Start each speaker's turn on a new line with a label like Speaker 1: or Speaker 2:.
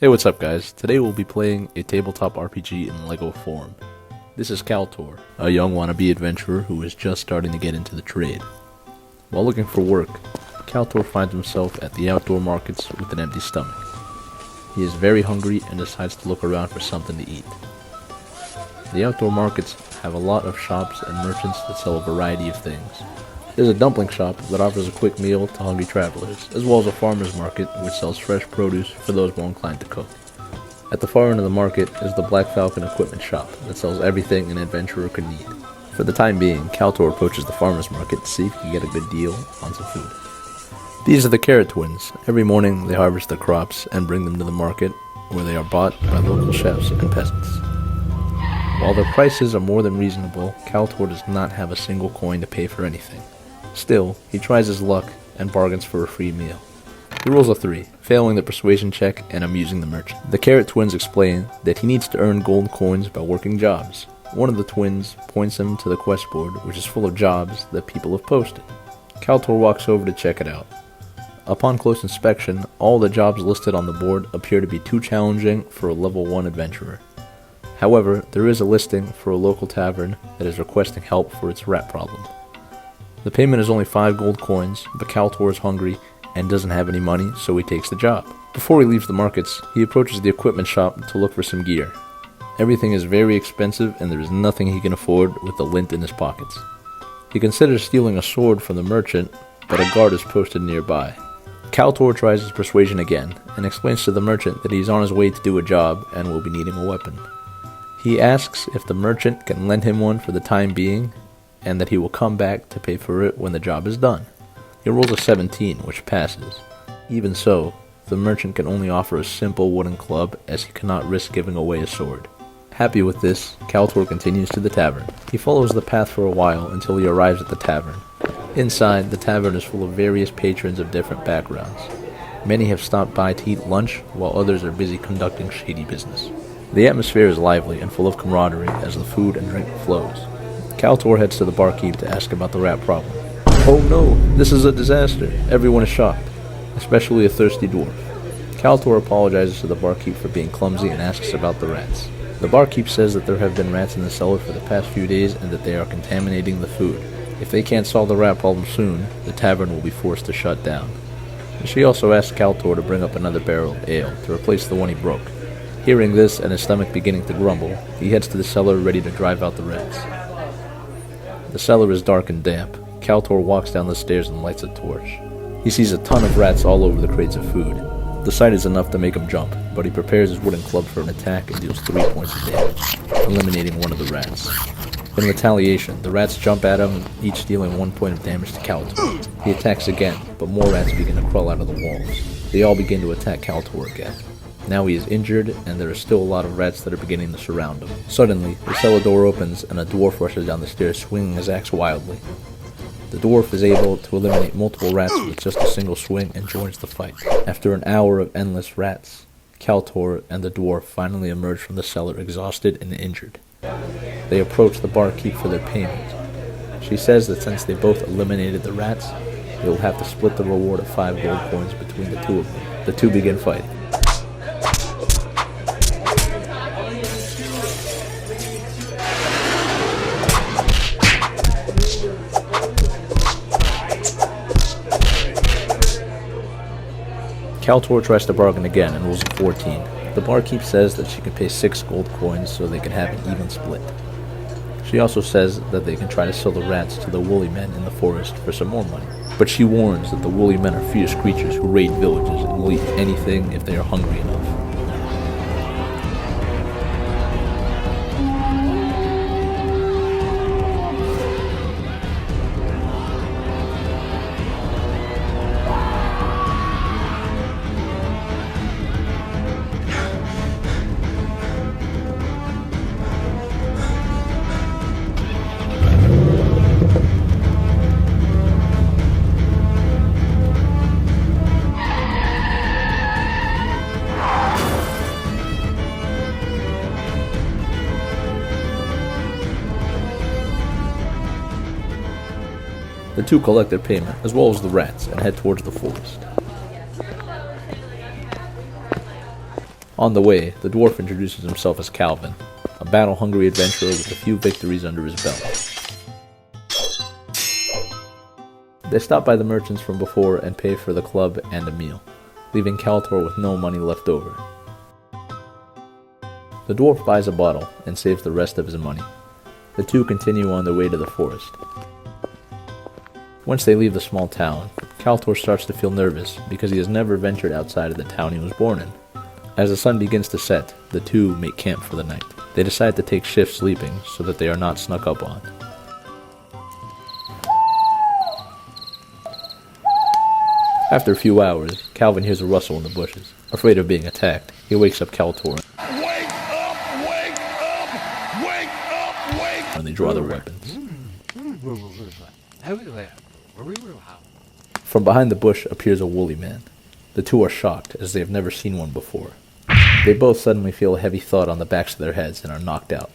Speaker 1: Hey, what's up guys? Today we'll be playing a tabletop RPG in LEGO form. This is Kaltor, a young wannabe adventurer who is just starting to get into the trade. While looking for work, Kaltor finds himself at the outdoor markets with an empty stomach. He is very hungry and decides to look around for something to eat. The outdoor markets have a lot of shops and merchants that sell a variety of things. There's a dumpling shop that offers a quick meal to hungry travelers, as well as a farmer's market which sells fresh produce for those more inclined to cook. At the far end of the market is the Black Falcon equipment shop that sells everything an adventurer could need. For the time being, Kaltor approaches the farmer's market to see if he can get a good deal on some food. These are the Carrot Twins. Every morning they harvest their crops and bring them to the market, where they are bought by local chefs and peasants. While their prices are more than reasonable, Kaltor does not have a single coin to pay for anything. Still, he tries his luck and bargains for a free meal. He rolls a 3, failing the persuasion check and amusing the merchant. The Carrot Twins explain that he needs to earn gold coins by working jobs. One of the twins points him to the quest board, which is full of jobs that people have posted. Kaltor walks over to check it out. Upon close inspection, all the jobs listed on the board appear to be too challenging for a level 1 adventurer. However, there is a listing for a local tavern that is requesting help for its rat problem. The payment is only 5 gold coins, but Kaltor is hungry and doesn't have any money, so he takes the job. Before he leaves the markets, he approaches the equipment shop to look for some gear. Everything is very expensive and there is nothing he can afford with the lint in his pockets. He considers stealing a sword from the merchant, but a guard is posted nearby. Kaltor tries his persuasion again and explains to the merchant that he is on his way to do a job and will be needing a weapon. He asks if the merchant can lend him one for the time being, and that he will come back to pay for it when the job is done. He rolls a 17, which passes. Even so, the merchant can only offer a simple wooden club, as he cannot risk giving away a sword. Happy with this, Kaltor continues to the tavern. He follows the path for a while until he arrives at the tavern. Inside, the tavern is full of various patrons of different backgrounds. Many have stopped by to eat lunch, while others are busy conducting shady business. The atmosphere is lively and full of camaraderie as the food and drink flows. Kaltor heads to the barkeep to ask about the rat problem. Oh no, this is a disaster. Everyone is shocked, especially a thirsty dwarf. Kaltor apologizes to the barkeep for being clumsy and asks about the rats. The barkeep says that there have been rats in the cellar for the past few days and that they are contaminating the food. If they can't solve the rat problem soon, the tavern will be forced to shut down. She also asks Kaltor to bring up another barrel of ale to replace the one he broke. Hearing this and his stomach beginning to grumble, he heads to the cellar ready to drive out the rats. The cellar is dark and damp. Kaltor walks down the stairs and lights a torch. He sees a ton of rats all over the crates of food. The sight is enough to make him jump, but he prepares his wooden club for an attack and deals 3 points of damage, eliminating one of the rats. In retaliation, the rats jump at him, each dealing 1 point of damage to Kaltor. He attacks again, but more rats begin to crawl out of the walls. They all begin to attack Kaltor again. Now he is injured, and there are still a lot of rats that are beginning to surround him. Suddenly, the cellar door opens, and a dwarf rushes down the stairs swinging his axe wildly. The dwarf is able to eliminate multiple rats with just a single swing and joins the fight. After an hour of endless rats, Kaltor and the dwarf finally emerge from the cellar exhausted and injured. They approach the barkeep for their payment. She says that since they both eliminated the rats, they will have to split the reward of 5 gold coins between the two of them. The two begin fighting. Kaltor tries to bargain again and rolls a 14. The barkeep says that she can pay 6 gold coins so they can have an even split. She also says that they can try to sell the rats to the woolly men in the forest for some more money. But she warns that the woolly men are fierce creatures who raid villages and will eat anything if they are hungry enough. The two collect their payment, as well as the rats, and head towards the forest. On the way, the dwarf introduces himself as Calvin, a battle-hungry adventurer with a few victories under his belt. They stop by the merchants from before and pay for the club and a meal, leaving Kaltor with no money left over. The dwarf buys a bottle and saves the rest of his money. The two continue on their way to the forest. Once they leave the small town, Kaltor starts to feel nervous because he has never ventured outside of the town he was born in. As the sun begins to set, the two make camp for the night. They decide to take shifts sleeping so that they are not snuck up on. After a few hours, Calvin hears a rustle in the bushes. Afraid of being attacked, he wakes up Kaltor.
Speaker 2: Wake up! Wake up! Wake up! Wake up!
Speaker 1: And they draw their weapons. From behind the bush appears a woolly man. The two are shocked, as they have never seen one before. They both suddenly feel a heavy thud on the backs of their heads and are knocked out.